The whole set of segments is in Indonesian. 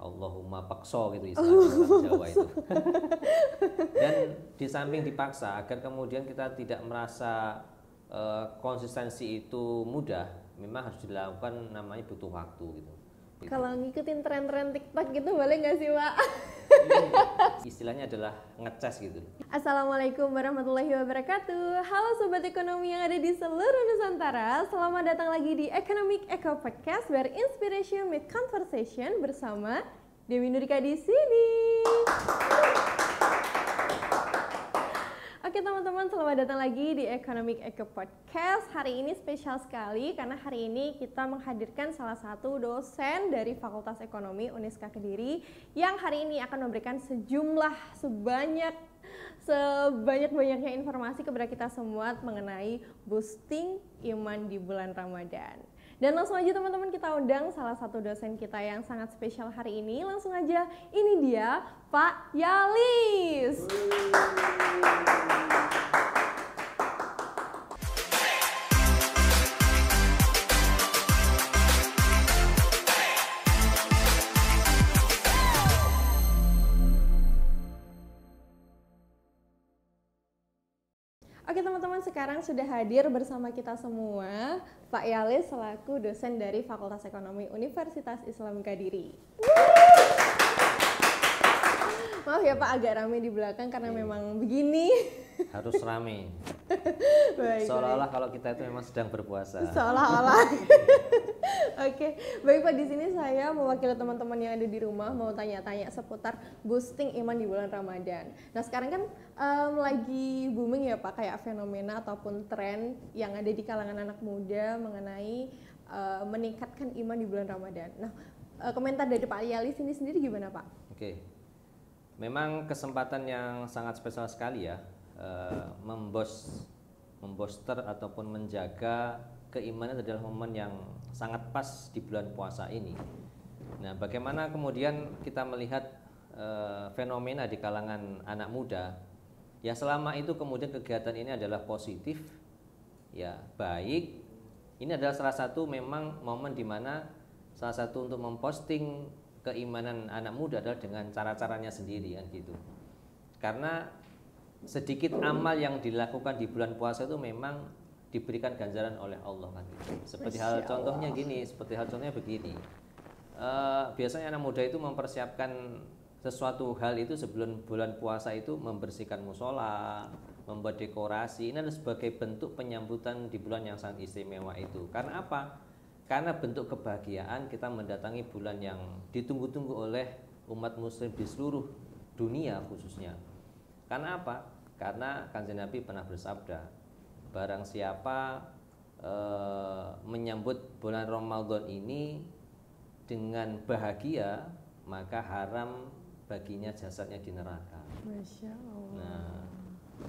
Allahumma pakso gitu istilahnya bahasa Jawa itu. Dan di samping dipaksa agar kemudian kita tidak merasa konsistensi itu mudah, memang harus dilakukan, namanya butuh waktu gitu. Kalau ngikutin tren-tren TikTok gitu boleh nggak sih, Pak? Istilahnya adalah ngecas gitu. Assalamualaikum warahmatullahi wabarakatuh. Halo Sobat Ekonomi yang ada di seluruh Nusantara. Selamat datang lagi di Economic Eco Podcast, where inspiration meet conversation, bersama Dewi Nurika di sini. Oke teman-teman, selamat datang lagi di Economic Eco Podcast. Hari ini spesial sekali karena hari ini kita menghadirkan salah satu dosen dari Fakultas Ekonomi Uniska Kediri yang hari ini akan memberikan sebanyak-banyaknya informasi kepada kita semua mengenai boosting iman di bulan Ramadan. Dan langsung aja teman-teman, kita undang salah satu dosen kita yang sangat spesial hari ini. Langsung aja, ini dia Pak Yalis. Oke teman-teman, sekarang sudah hadir bersama kita semua Pak Yalis selaku dosen dari Fakultas Ekonomi Universitas Islam Kediri. Maaf ya Pak, agak rame di belakang karena memang begini. Harus rame. Seolah-olah kalau kita itu memang sedang berpuasa. Seolah-olah. Oke, baik Pak, di sini saya mewakili teman-teman yang ada di rumah mau tanya-tanya seputar boosting iman di bulan Ramadan. Nah sekarang kan lagi booming ya Pak, kayak fenomena ataupun tren yang ada di kalangan anak muda mengenai meningkatkan iman di bulan Ramadan. Nah komentar dari Pak Yalis ini sendiri gimana Pak? Oke, memang kesempatan yang sangat spesial sekali ya, memboster ataupun menjaga keimanan adalah momen yang sangat pas di bulan puasa ini. Nah, bagaimana kemudian kita melihat fenomena di kalangan anak muda? Ya, selama itu kemudian kegiatan ini adalah positif, ya baik. Ini adalah salah satu memang momen di mana salah satu untuk memposting keimanan anak muda adalah dengan cara-caranya sendiri kan gitu. Karena sedikit amal yang dilakukan di bulan puasa itu memang diberikan ganjaran oleh Allah kan gitu. Seperti hal contohnya gini, begini. Biasanya anak muda itu mempersiapkan sesuatu hal itu sebelum bulan puasa itu, membersihkan musola, membuat dekorasi. Ini adalah sebagai bentuk penyambutan di bulan yang sangat istimewa itu. Karena apa? Karena bentuk kebahagiaan kita mendatangi bulan yang ditunggu-tunggu oleh umat muslim di seluruh dunia khususnya. Karena apa? Karena Kanjeng Nabi pernah bersabda, barang siapa menyambut bulan Ramadan ini dengan bahagia, maka haram baginya jasadnya di neraka. Masya Allah. Nah,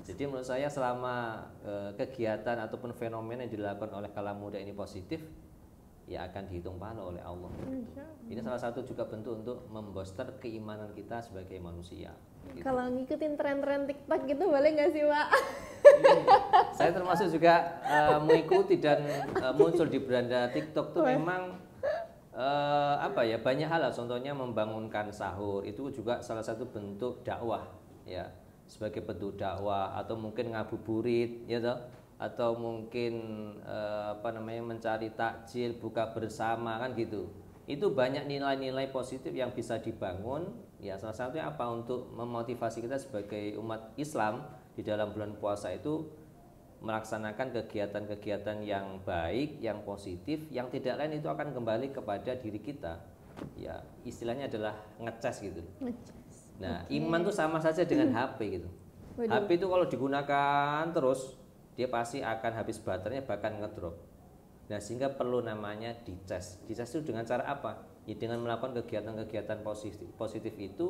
jadi menurut saya selama kegiatan ataupun fenomena yang dilakukan oleh kalangan muda ini positif, ya akan dihitung pahala oleh Allah. Ini salah satu juga bentuk untuk memboster keimanan kita sebagai manusia. Gitu. Kalau ngikutin tren-tren TikTok gitu boleh nggak sih Pak? Saya termasuk juga mengikuti dan muncul di beranda TikTok tuh memang banyak hal lah. Contohnya membangunkan sahur itu juga salah satu bentuk dakwah ya, sebagai bentuk dakwah, atau mungkin ngabuburit ya toh, atau mungkin mencari takjil, buka bersama kan gitu. Itu banyak nilai-nilai positif yang bisa dibangun ya. Salah satunya apa, untuk memotivasi kita sebagai umat Islam di dalam bulan puasa itu melaksanakan kegiatan-kegiatan yang baik, yang positif, yang tidak lain itu akan kembali kepada diri kita. Ya, istilahnya adalah ngecas gitu. Nah, iman itu sama saja dengan HP gitu. HP itu kalau digunakan terus, dia pasti akan habis baterainya, bahkan ngedrop. Nah, sehingga perlu namanya dicas. Dicas itu dengan cara apa? Ya dengan melakukan kegiatan-kegiatan positif itu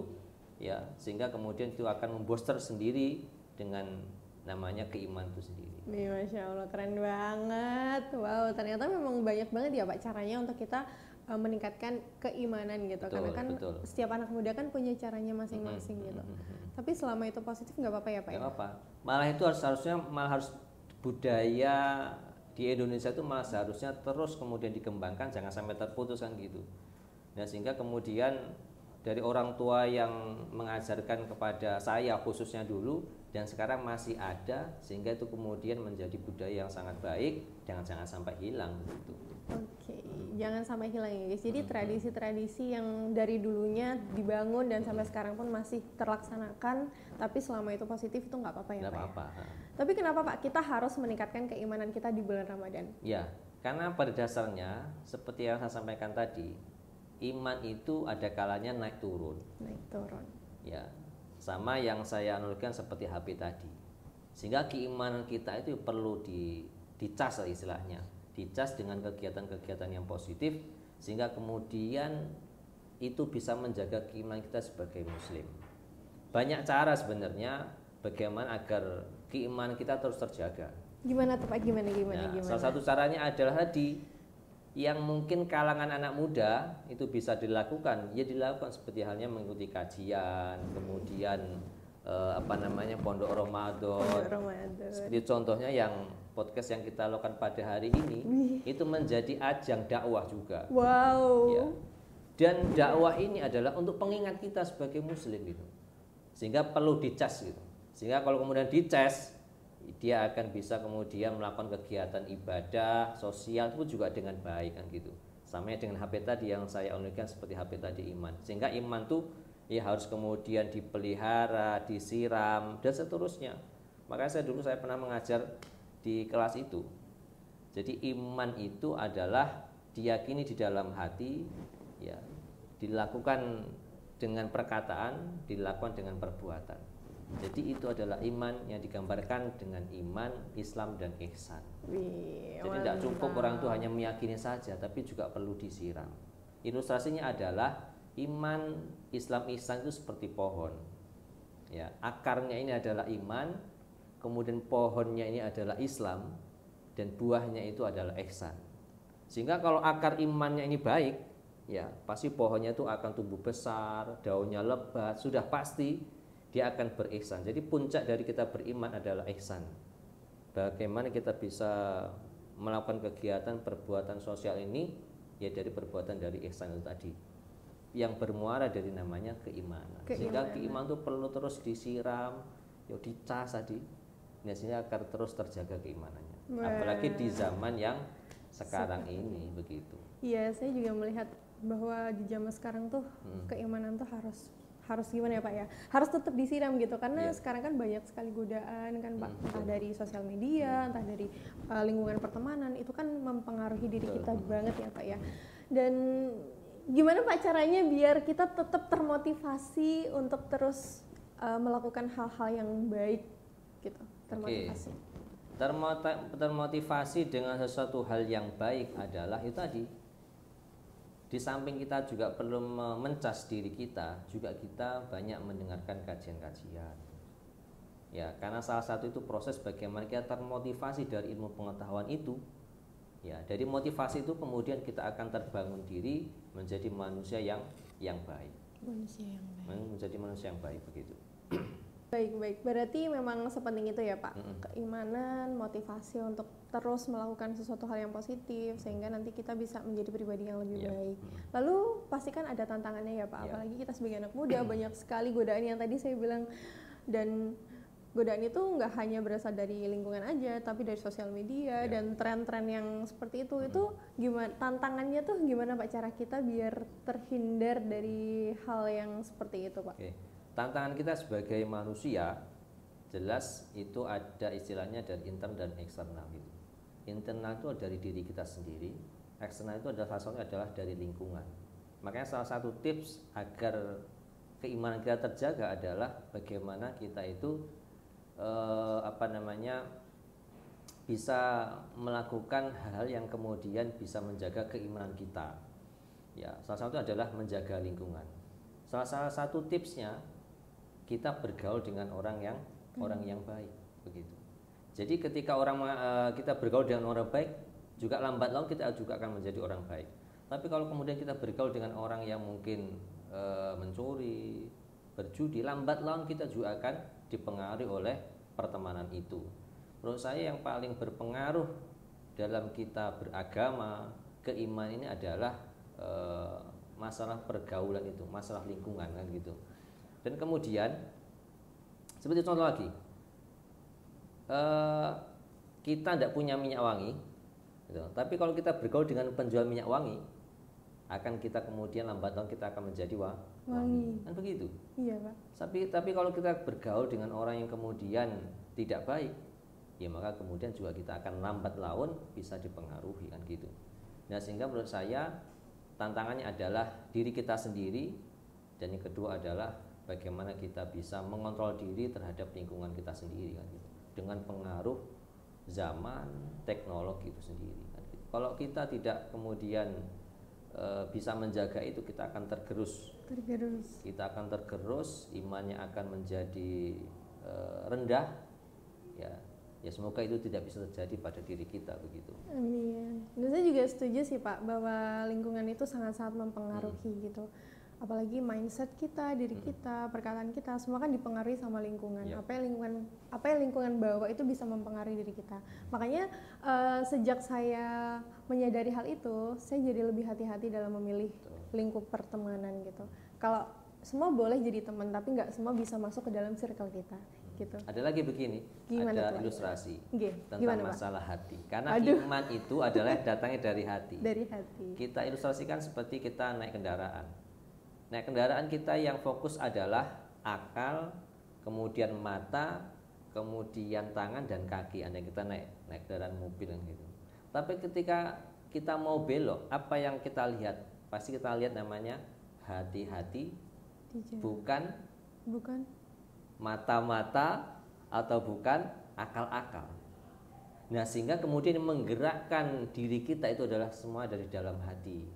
ya, sehingga kemudian itu akan memboster sendiri dengan namanya keimanan itu sendiri. Masya Allah, keren banget. Wow, ternyata memang banyak banget ya Pak caranya untuk kita meningkatkan keimanan gitu. Karena kan setiap anak muda kan punya caranya masing-masing gitu. Tapi selama itu positif nggak apa-apa ya Pak? Nggak apa-apa. Malah itu harus budaya di Indonesia itu malah seharusnya terus kemudian dikembangkan, jangan sampai terputus kan gitu. Nah, sehingga kemudian dari orang tua yang mengajarkan kepada saya khususnya dulu dan sekarang masih ada, sehingga itu kemudian menjadi budaya yang sangat baik, jangan sampai hilang gitu. Oke, jangan sampai hilang ya guys. Jadi tradisi-tradisi yang dari dulunya dibangun dan sampai sekarang pun masih terlaksanakan, tapi selama itu positif itu nggak apa-apa ya Nggak Pak apa-apa. ya? Tapi kenapa Pak kita harus meningkatkan keimanan kita di bulan Ramadan? Ya, karena pada dasarnya seperti yang saya sampaikan tadi, iman itu ada kalanya naik turun. Naik turun. Ya, sama yang saya analogikan seperti HP tadi. Sehingga keimanan kita itu perlu dicas istilahnya, dicas dengan kegiatan-kegiatan yang positif, sehingga kemudian itu bisa menjaga keimanan kita sebagai muslim. Banyak cara sebenarnya bagaimana agar keimanan kita terus terjaga. Gimana tuh Pak? Gimana? Salah satu caranya adalah tadi yang mungkin kalangan anak muda itu bisa dilakukan, ya dilakukan seperti halnya mengikuti kajian, kemudian pondok Ramadan. Seperti contohnya yang podcast yang kita lakukan pada hari ini, itu menjadi ajang dakwah juga. Wow. Ya. Dan dakwah ini adalah untuk pengingat kita sebagai muslim gitu. Sehingga perlu dicas gitu. Sehingga kalau kemudian dicas, dia akan bisa kemudian melakukan kegiatan ibadah, sosial itu juga dengan baik kan gitu. Sama dengan HP tadi yang saya analogikan seperti HP tadi iman. Sehingga iman tuh ya harus kemudian dipelihara, disiram dan seterusnya. Makanya saya pernah mengajar di kelas itu. Jadi iman itu adalah diyakini di dalam hati, ya, dilakukan dengan perkataan, dilakukan dengan perbuatan. Jadi itu adalah iman yang digambarkan dengan iman, Islam dan ihsan. Jadi tidak cukup orang itu hanya meyakini saja, tapi juga perlu disiram. Ilustrasinya adalah iman, Islam, ihsan itu seperti pohon. Ya, akarnya ini adalah iman, kemudian pohonnya ini adalah Islam, dan buahnya itu adalah ihsan. Sehingga kalau akar imannya ini baik, ya pasti pohonnya itu akan tumbuh besar, daunnya lebat, sudah pasti dia akan berihsan. Jadi puncak dari kita beriman adalah ihsan. Bagaimana kita bisa melakukan kegiatan perbuatan sosial ini, ya dari perbuatan dari ihsan itu tadi, yang bermuara dari namanya keimanan. Sehingga keimanan itu perlu terus disiram, ya dicas tadi, sehingga akan terus terjaga keimanannya. Apalagi di zaman yang sekarang ini begitu. Iya, saya juga melihat bahwa di zaman sekarang tuh keimanan tuh harus gimana ya Pak ya, harus tetap disiram gitu, karena sekarang kan banyak sekali godaan kan Pak, entah dari sosial media, entah dari lingkungan pertemanan, itu kan mempengaruhi diri kita banget ya Pak ya. Dan gimana Pak caranya biar kita tetap termotivasi untuk terus melakukan hal-hal yang baik gitu, termotivasi. Termotivasi dengan sesuatu hal yang baik adalah itu tadi. Di samping kita juga perlu mencas diri kita, juga kita banyak mendengarkan kajian-kajian. Ya, karena salah satu itu proses bagaimana kita termotivasi dari ilmu pengetahuan itu. Ya, dari motivasi itu kemudian kita akan terbangun diri menjadi manusia yang baik. Menjadi manusia yang baik begitu. Baik. Berarti memang sepenting itu ya Pak, keimanan, motivasi untuk terus melakukan sesuatu hal yang positif sehingga nanti kita bisa menjadi pribadi yang lebih baik. Lalu pastikan ada tantangannya ya Pak, apalagi kita sebagai anak muda banyak sekali godaan yang tadi saya bilang, dan godaan itu nggak hanya berasal dari lingkungan aja, tapi dari sosial media dan tren-tren yang seperti itu. Itu gimana tantangannya tuh, gimana Pak cara kita biar terhindar dari hal yang seperti itu Pak? Tantangan kita sebagai manusia jelas itu ada istilahnya dari internal dan eksternal gitu. Internal itu dari diri kita sendiri, eksternal itu adalah salah satunya adalah dari lingkungan. Makanya salah satu tips agar keimanan kita terjaga adalah bagaimana kita itu bisa melakukan hal-hal yang kemudian bisa menjaga keimanan kita. Ya, salah satu adalah menjaga lingkungan. Salah satu tipsnya kita bergaul dengan orang yang baik begitu. Jadi ketika kita bergaul dengan orang baik, juga lambat laun kita juga akan menjadi orang baik. Tapi kalau kemudian kita bergaul dengan orang yang mungkin mencuri, berjudi, lambat laun kita juga akan dipengaruhi oleh pertemanan itu. Menurut saya yang paling berpengaruh dalam kita beragama, keimanan ini adalah masalah pergaulan itu, masalah lingkungan kan gitu. Dan kemudian seperti contoh lagi, kita tidak punya minyak wangi, gitu. Tapi kalau kita bergaul dengan penjual minyak wangi, akan kita kemudian lambat laun kita akan menjadi wangi, kan begitu. Iya Pak. Tapi kalau kita bergaul dengan orang yang kemudian tidak baik, ya maka kemudian juga kita akan lambat laun bisa dipengaruhi kan gitu. Nah sehingga menurut saya tantangannya adalah diri kita sendiri, dan yang kedua adalah bagaimana kita bisa mengontrol diri terhadap lingkungan kita sendiri kan gitu, dengan pengaruh zaman teknologi itu sendiri kan gitu. Kalau kita tidak kemudian bisa menjaga itu, kita akan tergerus. Kita akan tergerus, imannya akan menjadi rendah, ya semoga itu tidak bisa terjadi pada diri kita begitu. Amin. Dan saya juga setuju sih Pak bahwa lingkungan itu sangat-sangat mempengaruhi gitu. Apalagi mindset kita, diri kita, perkataan kita, semua kan dipengaruhi sama lingkungan. Apa yang lingkungan bawa itu bisa mempengaruhi diri kita. Makanya sejak saya menyadari hal itu, saya jadi lebih hati-hati dalam memilih lingkup pertemanan gitu. Kalau semua boleh jadi teman, tapi nggak semua bisa masuk ke dalam circle kita. Gitu. Ada lagi begini, ada ilustrasi tentang masalah hati. Karena iman itu adalah datangnya dari hati. Dari hati. Kita ilustrasikan seperti kita naik kendaraan. Naik kendaraan kita yang fokus adalah akal, kemudian mata, kemudian tangan dan kaki. Anda kita naik kendaraan mobil gitu. Tapi ketika kita mau belok, apa yang kita lihat? Pasti kita lihat namanya hati-hati, bukan mata-mata, atau bukan akal-akal. Nah sehingga kemudian menggerakkan diri kita itu adalah semua dari dalam hati.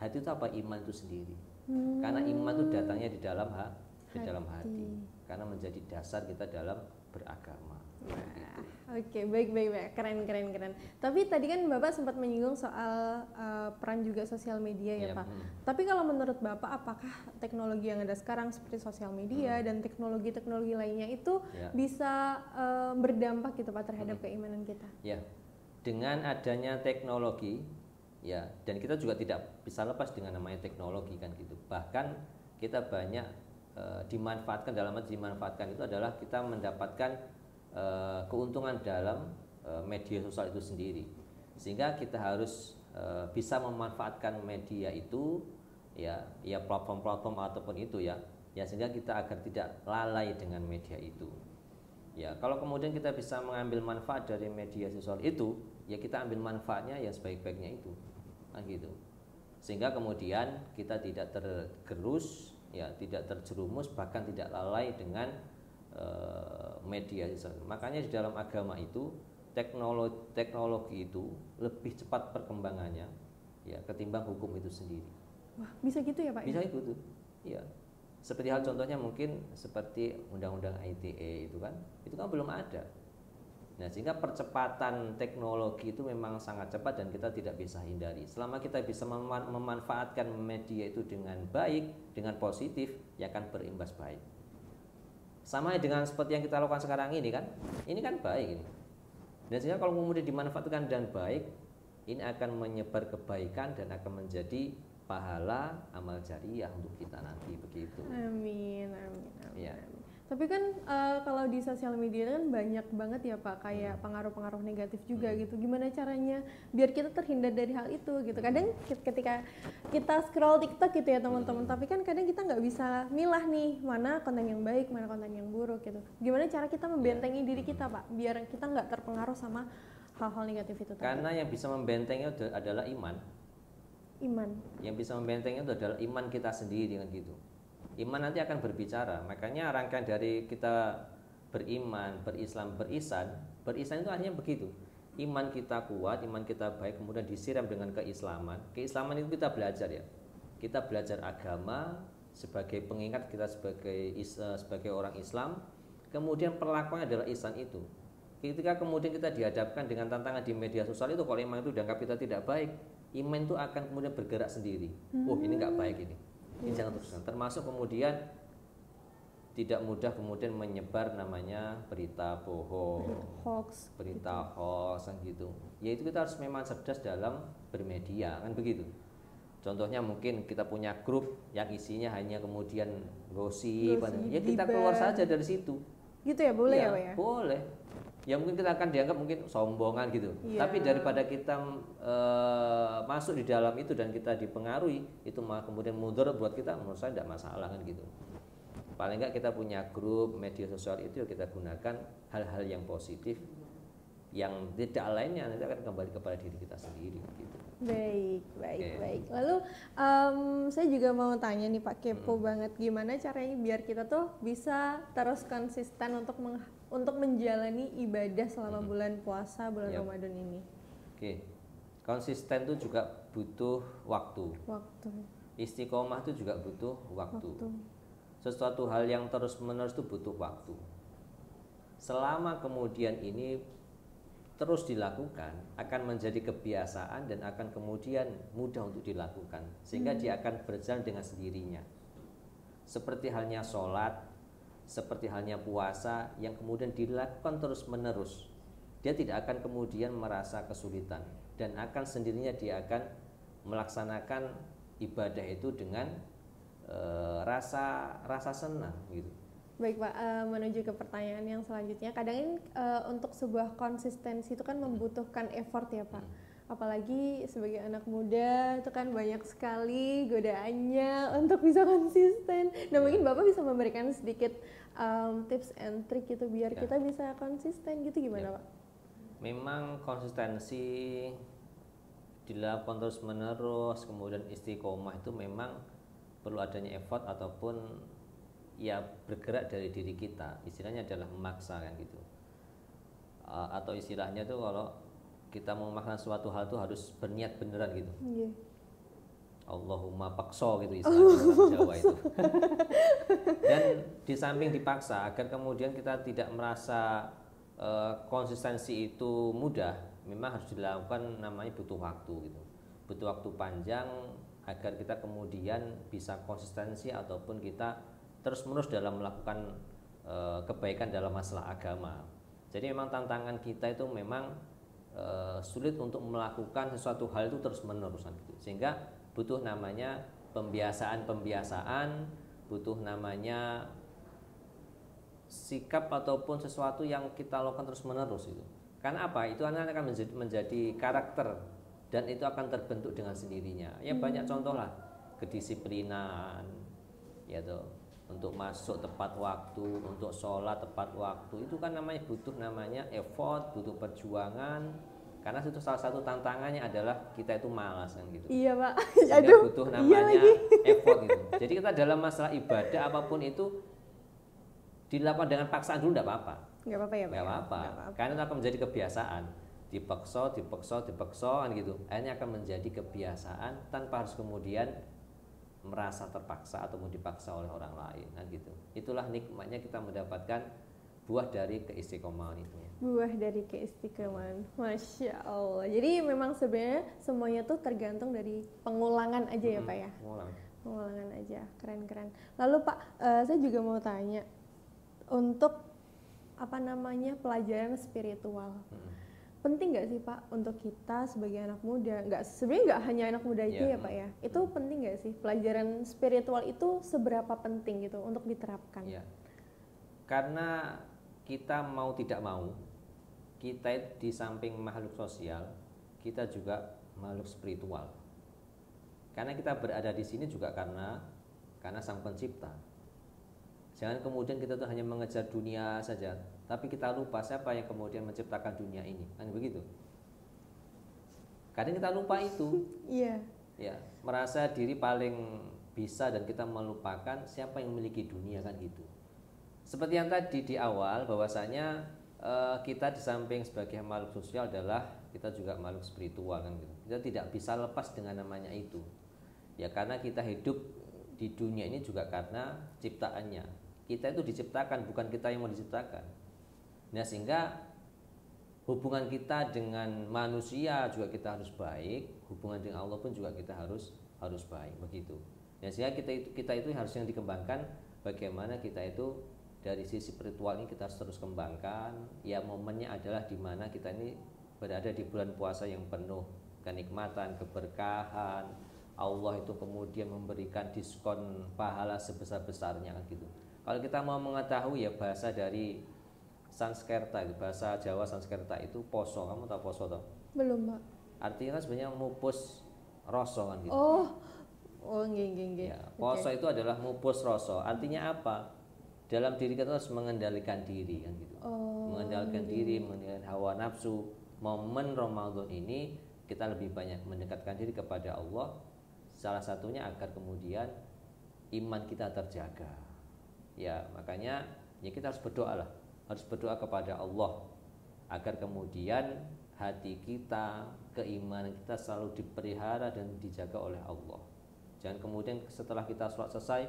Hati itu apa? Iman itu sendiri. Karena iman itu datangnya di dalam hati. Karena menjadi dasar kita dalam beragama. Oke, baik, keren. Tapi tadi kan Bapak sempat menyinggung soal peran juga sosial media ya Pak. Tapi kalau menurut Bapak, apakah teknologi yang ada sekarang seperti sosial media dan teknologi lainnya itu bisa berdampak gitu Pak terhadap keimanan kita? Ya, dengan adanya teknologi, ya, dan kita juga tidak bisa lepas dengan namanya teknologi kan gitu. Bahkan kita banyak dimanfaatkan, dalam arti dimanfaatkan itu adalah kita mendapatkan keuntungan dalam media sosial itu sendiri, sehingga kita harus bisa memanfaatkan media itu, ya platform-platform ataupun itu ya sehingga kita agar tidak lalai dengan media itu. Ya kalau kemudian kita bisa mengambil manfaat dari media sosial itu, ya kita ambil manfaatnya ya sebaik-baiknya itu, kan gitu. Sehingga kemudian kita tidak tergerus, ya tidak terjerumus, bahkan tidak lalai dengan media sosial. Makanya di dalam agama itu teknologi itu lebih cepat perkembangannya ya ketimbang hukum itu sendiri. Wah, bisa gitu ya Pak? Bisa gitu. Ya. Seperti hal contohnya mungkin seperti undang-undang ITE itu kan belum ada. Nah, sehingga percepatan teknologi itu memang sangat cepat dan kita tidak bisa hindari. Selama kita bisa memanfaatkan media itu dengan baik, dengan positif, ya akan berimbas baik. Sama dengan seperti yang kita lakukan sekarang ini kan baik ini. Dan sehingga kalau kemudian dimanfaatkan dan baik, ini akan menyebar kebaikan dan akan menjadi pahala amal jariah untuk kita nanti begitu. Amin. Ya. Tapi kan kalau di sosial media kan banyak banget ya Pak kayak pengaruh-pengaruh negatif juga gitu. Gimana caranya biar kita terhindar dari hal itu gitu. Kadang ketika kita scroll TikTok gitu ya teman-teman, tapi kan kadang kita nggak bisa milah nih mana konten yang baik, mana konten yang buruk gitu. Gimana cara kita membentengi diri kita Pak biar kita nggak terpengaruh sama hal-hal negatif itu tadi? Karena yang bisa membentengi itu adalah iman. Yang bisa membentengi itu adalah iman kita sendiri kan gitu. Iman nanti akan berbicara. Makanya rangkaian dari kita beriman, berislam, berisan itu artinya begitu. Iman kita kuat, iman kita baik, kemudian disiram dengan keislaman. Keislaman itu kita belajar ya. Kita belajar agama sebagai pengingat kita sebagai orang Islam. Kemudian perlakuannya adalah ihsan itu. Ketika kemudian kita dihadapkan dengan tantangan di media sosial itu, kalau iman itu dianggap kita tidak baik, iman itu akan kemudian bergerak sendiri. Oh ini nggak baik ini. Ini jangan teruskan. Termasuk kemudian tidak mudah kemudian menyebar namanya berita bohong, berita hoax kan gitu. Yaitu kita harus memang cerdas dalam bermedia kan begitu. Contohnya mungkin kita punya grup yang isinya hanya kemudian gosip, ya kita gibah. keluar saja dari situ. Gitu ya, boleh ya Pak ya? Boleh. Ya mungkin kita akan dianggap mungkin sombongan gitu. Iya. Tapi daripada kita masuk di dalam itu dan kita dipengaruhi, itu malah kemudian mundur buat kita, menurut saya tidak masalah kan gitu. Paling enggak kita punya grup media sosial itu kita gunakan hal-hal yang positif, yang tidak lainnya nanti akan kembali kepada diri kita sendiri gitu. Baik. Oke. Lalu saya juga mau tanya nih Pak, kepo banget gimana caranya biar kita tuh bisa terus konsisten untuk menjalani ibadah selama bulan puasa, bulan Yap. Ramadan ini. Oke. Konsisten itu juga butuh waktu. Istiqomah itu juga butuh waktu. Sesuatu hal yang terus-menerus itu butuh waktu. Selama kemudian ini terus dilakukan, akan menjadi kebiasaan dan akan kemudian mudah untuk dilakukan, sehingga dia akan berjalan dengan sendirinya. Seperti halnya sholat, seperti halnya puasa yang kemudian dilakukan terus-menerus, dia tidak akan kemudian merasa kesulitan dan akan sendirinya dia akan melaksanakan ibadah itu dengan rasa senang gitu. Baik Pak, menuju ke pertanyaan yang selanjutnya. Kadang ini untuk sebuah konsistensi itu kan membutuhkan effort ya Pak. Apalagi sebagai anak muda itu kan banyak sekali godaannya untuk bisa konsisten. Nah mungkin Bapak bisa memberikan sedikit tips and trick gitu biar kita bisa konsisten gitu, gimana Pak? Memang konsistensi dilakukan terus menerus, kemudian istiqomah itu memang perlu adanya effort ataupun ya bergerak dari diri kita. Istilahnya adalah memaksa kan gitu. Atau istilahnya tuh kalau kita mau melakukan suatu hal tuh harus berniat beneran gitu. Allahumma pakso gitu istilahnya orang Jawa itu. Dan di samping dipaksa agar kemudian kita tidak merasa konsistensi itu mudah, memang harus dilakukan, namanya butuh waktu gitu. Butuh waktu panjang agar kita kemudian bisa konsistensi ataupun kita terus-menerus dalam melakukan kebaikan dalam masalah agama. Jadi memang tantangan kita itu memang sulit untuk melakukan sesuatu hal itu terus-menerus gitu. Sehingga butuh namanya pembiasaan, butuh namanya sikap ataupun sesuatu yang kita lakukan terus-menerus itu. Karena apa? Itu akan menjadi karakter dan itu akan terbentuk dengan sendirinya. Ya banyak contoh lah, kedisiplinan, ya tuh, untuk masuk tepat waktu, untuk sholat tepat waktu, itu kan namanya butuh namanya effort, butuh perjuangan. Karena itu salah satu tantangannya adalah kita itu malas kan gitu. Iya Pak. Sehingga butuh namanya effort gitu. Jadi kita dalam masalah ibadah apapun itu dilakukan dengan paksaan dulu tidak apa-apa. Nggak apa-apa ya Pak. Nggak apa-apa. Karena itu akan menjadi kebiasaan. Dipaksa kan gitu. Akhirnya akan menjadi kebiasaan tanpa harus kemudian merasa terpaksa ataupun dipaksa oleh orang lain kan gitu. Itulah nikmatnya kita mendapatkan buah dari keistiqomahan itu ya. Buah dari keistiqomahan, Masya Allah. Jadi memang sebenarnya semuanya tuh tergantung dari pengulangan aja ya Pak ya. Pengulangan aja, keren-keren. Lalu Pak, saya juga mau tanya untuk pelajaran spiritual. Penting nggak sih Pak untuk kita sebagai anak muda? Sebenarnya nggak hanya anak muda itu ya Pak ya. Itu penting nggak sih pelajaran spiritual itu seberapa penting gitu untuk diterapkan? Ya. Karena kita mau tidak mau, kita di samping makhluk sosial, kita juga makhluk spiritual. Karena kita berada di sini juga karena Sang Pencipta. Jangan kemudian kita tuh hanya mengejar dunia saja, tapi kita lupa siapa yang kemudian menciptakan dunia ini, kan begitu? Kadang kita lupa itu. Iya. Ya, merasa diri paling bisa dan kita melupakan siapa yang memiliki dunia kan gitu. Seperti yang tadi di awal bahwasanya kita di samping sebagai makhluk sosial adalah kita juga makhluk spiritual kan gitu. Kita tidak bisa lepas dengan namanya itu. Ya karena kita hidup di dunia ini juga karena ciptaannya. Kita itu diciptakan, bukan kita yang mau diciptakan. Nah sehingga hubungan kita dengan manusia juga kita harus baik, hubungan dengan Allah pun juga kita harus baik begitu. Nah sehingga kita itu harus yang dikembangkan, bagaimana kita itu dari sisi spiritual ini kita harus terus kembangkan. Ya momennya adalah di mana kita ini berada di bulan puasa yang penuh kenikmatan, keberkahan, Allah itu kemudian memberikan diskon pahala sebesar-besarnya kan gitu. Kalau kita mau mengetahui ya bahasa dari Sanskerta itu, bahasa Jawa Sanskerta itu poso. Kamu tahu poso toh? Belum, Pak. Artinya kan sebenarnya mupus rasa kan gitu. Oh. Oh, nggih. Ya, poso itu adalah mupus rasa. Artinya apa? Dalam diri kita harus mengendalikan diri kan gitu. Mengendalikan diri, mengendalikan hawa nafsu. Momen Ramadan ini kita lebih banyak mendekatkan diri kepada Allah. Salah satunya agar kemudian iman kita terjaga. Ya, makanya ya kita harus berdoa lah. Harus berdoa kepada Allah agar kemudian hati kita, keimanan kita selalu dipelihara dan dijaga oleh Allah. Jangan kemudian setelah kita sholat selesai,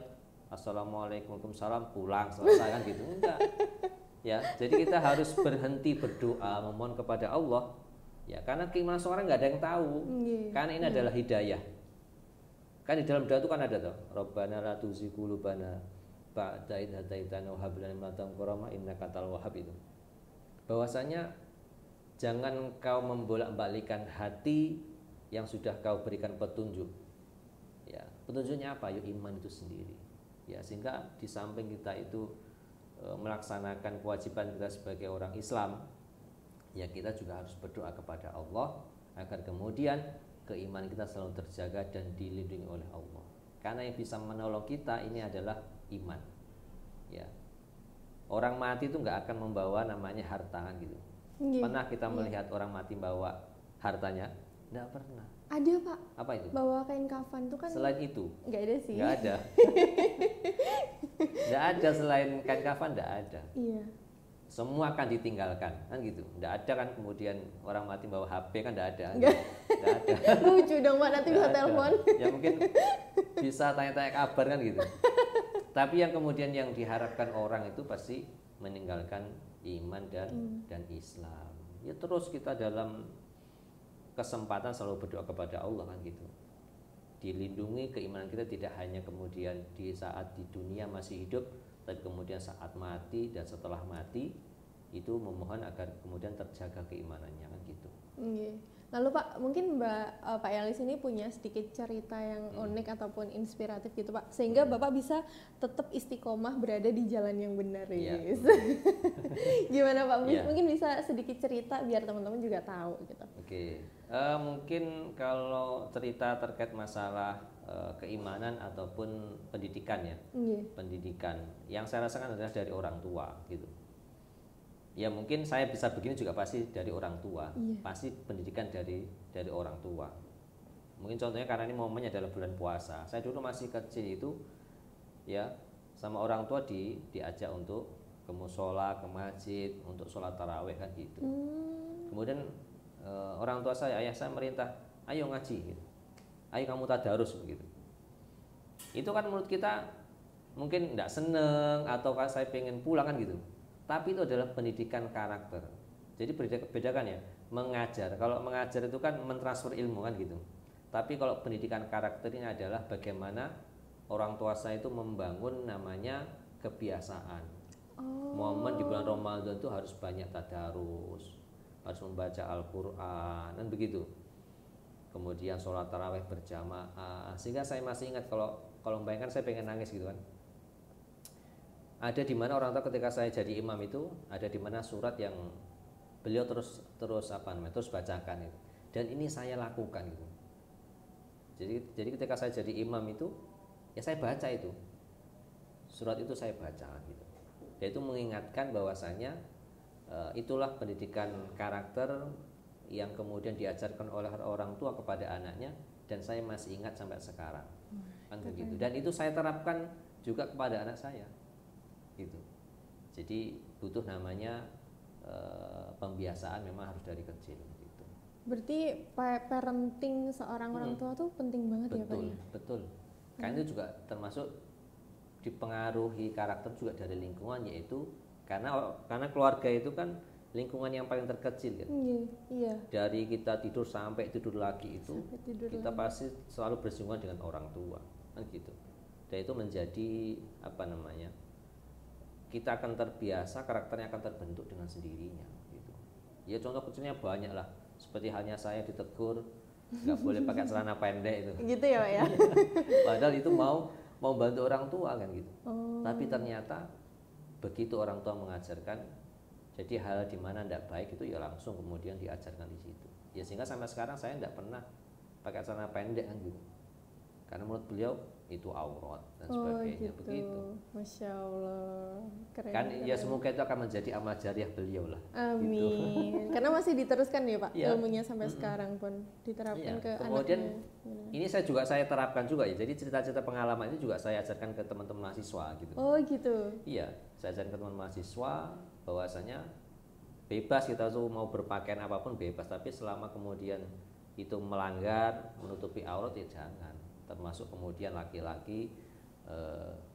assalamualaikum, waalaikumsalam, pulang selesai kan gitu, enggak. Ya, jadi kita harus berhenti berdoa, memohon kepada Allah. Ya, karena keimanan seorang nggak ada yang tahu. Karena ini adalah hidayah. Kan di dalam doa itu kan ada tuh, Rabbana la tuzigh qulubana ba'da idh hadaitana wa hab lana min ladunka rahmah innaka antal wahhab itu. Bahwasanya jangan kau membolak-balikkan hati yang sudah kau berikan petunjuk. Ya, petunjuknya apa? Ya iman itu sendiri. Ya, sehingga di samping kita itu melaksanakan kewajiban kita sebagai orang Islam, ya kita juga harus berdoa kepada Allah agar kemudian keimanan kita selalu terjaga dan dilindungi oleh Allah. Karena yang bisa menolong kita ini adalah iman. Ya, orang mati itu nggak akan membawa namanya harta kan gitu. Pernah kita melihat orang mati bawa hartanya? Nggak pernah. Ada, Pak. Apa itu? Bawa kain kafan tuh kan. Selain itu? Nggak ada sih. Nggak ada. Nggak ada selain kain kafan, nggak ada. Iya. Semua akan ditinggalkan kan gitu. Nggak ada kan kemudian orang mati bawa HP kan nggak ada. Nggak. Nggak ada. Lucu dong, Pak, nanti bisa telepon. Ya mungkin bisa tanya-tanya kabar kan gitu. Tapi yang kemudian yang diharapkan orang itu pasti meninggalkan iman dan Islam. Ya terus kita dalam kesempatan selalu berdoa kepada Allah kan gitu. Dilindungi keimanan kita tidak hanya kemudian di saat di dunia masih hidup, tapi kemudian saat mati dan setelah mati itu memohon agar kemudian terjaga keimanannya kan gitu. Lalu Pak, mungkin Pak Yalis ini punya sedikit cerita yang unik ataupun inspiratif gitu Pak, sehingga Bapak bisa tetap istiqomah berada di jalan yang benar ya. Gimana Pak? Mungkin bisa sedikit cerita biar teman-teman juga tahu gitu. Oke. Mungkin kalau cerita terkait masalah keimanan ataupun pendidikan ya. Pendidikan yang saya rasakan adalah dari orang tua gitu. Ya mungkin saya bisa begini juga pasti dari orang tua, pasti pendidikan dari orang tua. Mungkin contohnya karena ini momennya adalah bulan puasa. Saya dulu masih kecil itu ya sama orang tua diajak untuk ke musola, ke masjid untuk sholat taraweh kan gitu. Kemudian orang tua saya, ayah saya merintah, ayo ngaji, gitu. Ayo kamu tadarus begitu. Itu kan menurut kita mungkin tidak seneng atau saya pengen pulang kan gitu. Tapi itu adalah pendidikan karakter. Jadi bedakan ya, mengajar. Kalau mengajar itu kan mentransfer ilmu kan gitu. Tapi kalau pendidikan karakter ini adalah bagaimana orang tua saya itu membangun namanya kebiasaan. Momen di bulan Ramadan itu harus banyak tadarus, harus membaca Al-Quran dan begitu. Kemudian sholat taraweh berjamaah. Sehingga saya masih ingat kalau membayangkan saya pengen nangis gitu kan. Ada di mana orang tua ketika saya jadi imam itu ada di mana surat yang beliau terus bacakan itu. Dan ini saya lakukan gitu. Jadi ketika saya jadi imam itu ya saya baca itu. Surat itu saya baca gitu. Dan itu mengingatkan bahwasanya itulah pendidikan karakter yang kemudian diajarkan oleh orang tua kepada anaknya dan saya masih ingat sampai sekarang. Kan begitu. Dan itu saya terapkan juga kepada anak saya. Gitu. Jadi butuh namanya pembiasaan memang harus dari kecil gitu. Berarti parenting seorang orang tua tuh penting banget ya Pak ya? Betul. Karena itu juga termasuk dipengaruhi karakter juga dari lingkungan, yaitu karena keluarga itu kan lingkungan yang paling terkecil kan. Iya. Dari kita tidur sampai tidur lagi itu kita pasti selalu bersinggungan dengan orang tua kan gitu. Dan itu menjadi kita akan terbiasa, karakternya akan terbentuk dengan sendirinya gitu. Ya contoh kecilnya banyak lah. Seperti halnya saya ditegur nggak boleh pakai celana pendek itu. Gitu ya Pak ya. Padahal itu mau bantu orang tua kan gitu. Oh. Tapi ternyata begitu orang tua mengajarkan, jadi hal di mana tidak baik itu ya langsung kemudian diajarkan di situ. Ya sehingga sampai sekarang saya tidak pernah pakai celana pendek kan gitu. Karena menurut beliau itu aurat dan sebagainya gitu. begitu. Masya Allah. Keren. Kan ya semoga itu akan menjadi amal jariah beliau lah. Amin. Gitu. Karena masih diteruskan ya Pak Ya. ilmunya sampai sekarang pun diterapkan Iya. ke Kemudian anaknya. ini saya terapkan juga ya. Jadi cerita-cerita pengalaman ini juga saya ajarkan ke teman-teman mahasiswa gitu. Oh gitu. Iya, saya ajarkan ke teman mahasiswa bahwasanya bebas kita tuh mau berpakaian apapun bebas, tapi selama kemudian itu melanggar menutupi aurat ya jangan. Termasuk kemudian laki-laki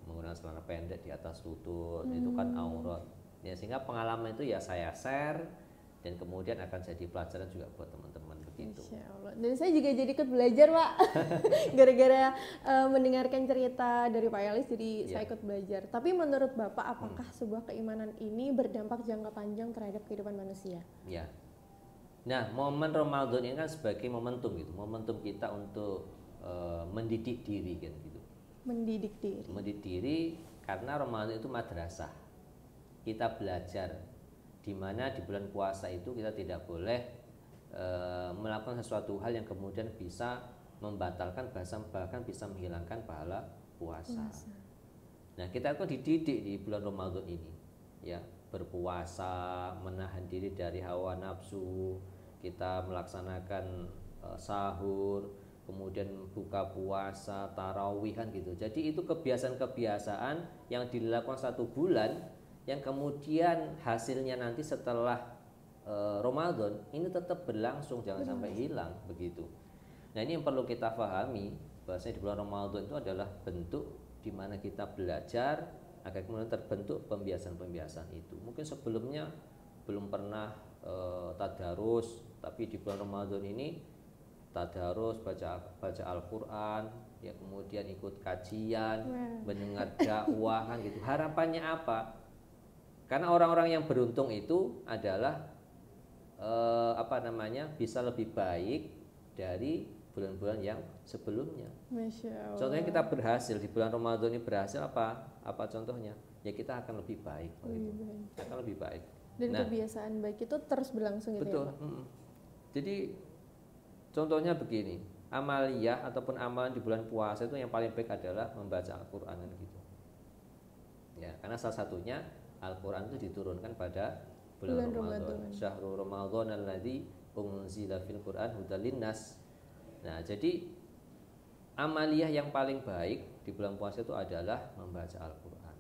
menggunakan celana pendek di atas lutut itu kan aurat. Ya sehingga pengalaman itu ya saya share dan kemudian akan jadi pelajaran juga buat teman-teman begitu. Masya Allah. Dan saya juga jadi ikut belajar Pak. Gara-gara mendengarkan cerita dari Pak Yalis jadi saya ikut belajar. Tapi menurut Bapak apakah sebuah keimanan ini berdampak jangka panjang terhadap kehidupan manusia? Ya. Nah, momen Ramadan ini kan sebagai momentum gitu. Momentum kita untuk mendidik diri kan gitu. Mendidik diri. Mendidik diri karena Ramadan itu madrasah. Kita belajar di mana di bulan puasa itu kita tidak boleh melakukan sesuatu hal yang kemudian bisa membatalkan bahkan bisa menghilangkan pahala puasa. Nah, kita itu dididik di bulan Ramadan ini ya, berpuasa, menahan diri dari hawa nafsu, kita melaksanakan sahur, kemudian buka puasa, tarawihan gitu. Jadi itu kebiasaan-kebiasaan yang dilakukan 1 bulan yang kemudian hasilnya nanti setelah Ramadan ini tetap berlangsung, jangan sampai hilang begitu. Nah, ini yang perlu kita pahami bahwasanya di bulan Ramadan itu adalah bentuk di mana kita belajar agar kemudian terbentuk pembiasan-pembiasan itu. Mungkin sebelumnya belum pernah tadarus, tapi di bulan Ramadan ini tadarus, baca Al-Qur'an, ya kemudian ikut kajian, mendengar dakwah kan gitu. Harapannya apa? Karena orang-orang yang beruntung itu adalah bisa lebih baik dari bulan-bulan yang sebelumnya. Masya Allah. Contohnya kita berhasil di bulan Ramadan ini berhasil apa? Apa contohnya? Ya kita akan lebih baik. Akan lebih baik. Dan kebiasaan baik itu terus berlangsung gitu. Betul. Ya, Pak? Jadi contohnya begini, amaliyah ataupun amalan di bulan puasa itu yang paling baik adalah membaca Al-Qur'an gitu. Ya, karena salah satunya Al-Qur'an itu diturunkan pada bulan Ramadan. Syahrul Ramadan alladzi unzila fil Qur'an hudal linnas. Nah, jadi amaliyah yang paling baik di bulan puasa itu adalah membaca Al-Qur'an.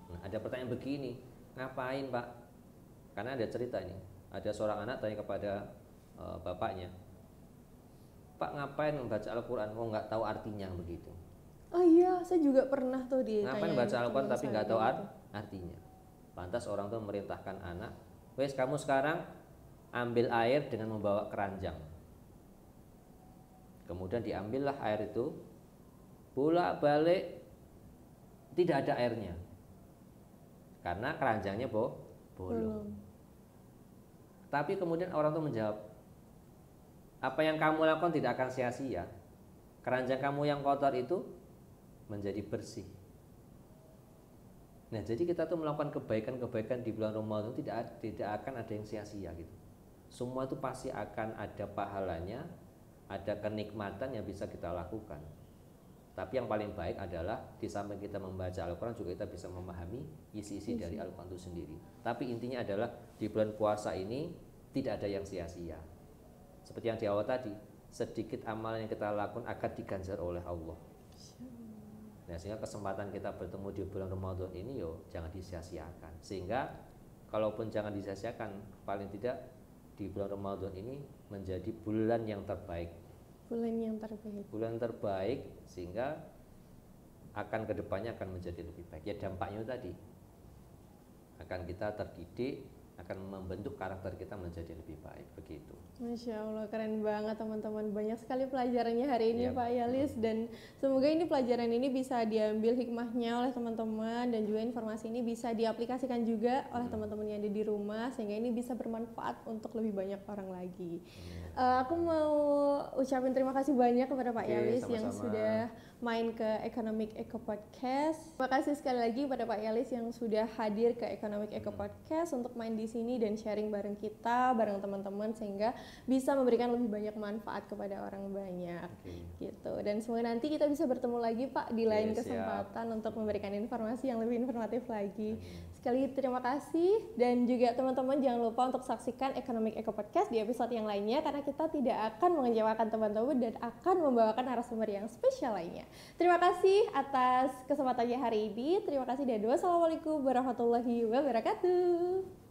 Nah, ada pertanyaan begini, ngapain, Pak? Karena ada cerita ini. Ada seorang anak tanya kepada bapaknya, Pak, ngapain membaca Al-Quran? Mau nggak tahu artinya begitu? Oh iya, saya juga pernah tuh ditanya. Ngapain baca Al-Quran tapi nggak tahu artinya? Lantas orang tuh memerintahkan anak, wes kamu sekarang ambil air dengan membawa keranjang. Kemudian diambillah air itu, bolak-balik tidak ada airnya, karena keranjangnya bolong. Tapi kemudian orang tuh menjawab, apa yang kamu lakukan tidak akan sia-sia. Keranjang kamu yang kotor itu menjadi bersih. Nah, jadi kita tuh melakukan kebaikan-kebaikan di bulan Ramadan tidak akan ada yang sia-sia gitu. Semua itu pasti akan ada pahalanya, ada kenikmatan yang bisa kita lakukan. Tapi yang paling baik adalah di samping kita membaca Al-Quran juga kita bisa memahami isi-isi dari Al-Quran itu sendiri. Tapi intinya adalah di bulan puasa ini tidak ada yang sia-sia. Seperti yang di awal tadi, sedikit amalan yang kita lakukan akan diganjar oleh Allah. Nah, sehingga kesempatan kita bertemu di bulan Ramadan ini jangan disia-siakan. Sehingga kalaupun jangan disia-siakan, paling tidak di bulan Ramadan ini menjadi bulan yang terbaik. Bulan terbaik sehingga akan kedepannya akan menjadi lebih baik. Ya dampaknya tadi akan kita terdidik akan membentuk karakter kita menjadi lebih baik begitu. Masya Allah, keren banget teman-teman. Banyak sekali pelajarannya hari ini Iya, Pak Yalis, dan semoga ini pelajaran ini bisa diambil hikmahnya oleh teman-teman, dan juga informasi ini bisa diaplikasikan juga oleh teman-teman yang ada di rumah, sehingga ini bisa bermanfaat untuk lebih banyak orang lagi. Aku mau ucapin terima kasih banyak kepada Pak Oke, Yalis yang sama-sama. sudah main ke Economic Eco Podcast. Terima kasih sekali lagi pada Pak Yalis yang sudah hadir ke Economic Eco Podcast untuk main di sini dan sharing bareng kita, bareng teman-teman, sehingga bisa memberikan lebih banyak manfaat kepada orang banyak. Gitu. Dan semoga nanti kita bisa bertemu lagi Pak di lain Siap. kesempatan untuk memberikan informasi yang lebih informatif lagi. Sekali terima kasih, dan juga teman-teman jangan lupa untuk saksikan Economic Eco Podcast di episode yang lainnya, karena kita tidak akan mengecewakan teman-teman dan akan membawakan narasumber yang spesial lainnya. Terima kasih atas kesempatannya hari ini. Terima kasih dan wassalamualaikum warahmatullahi wabarakatuh.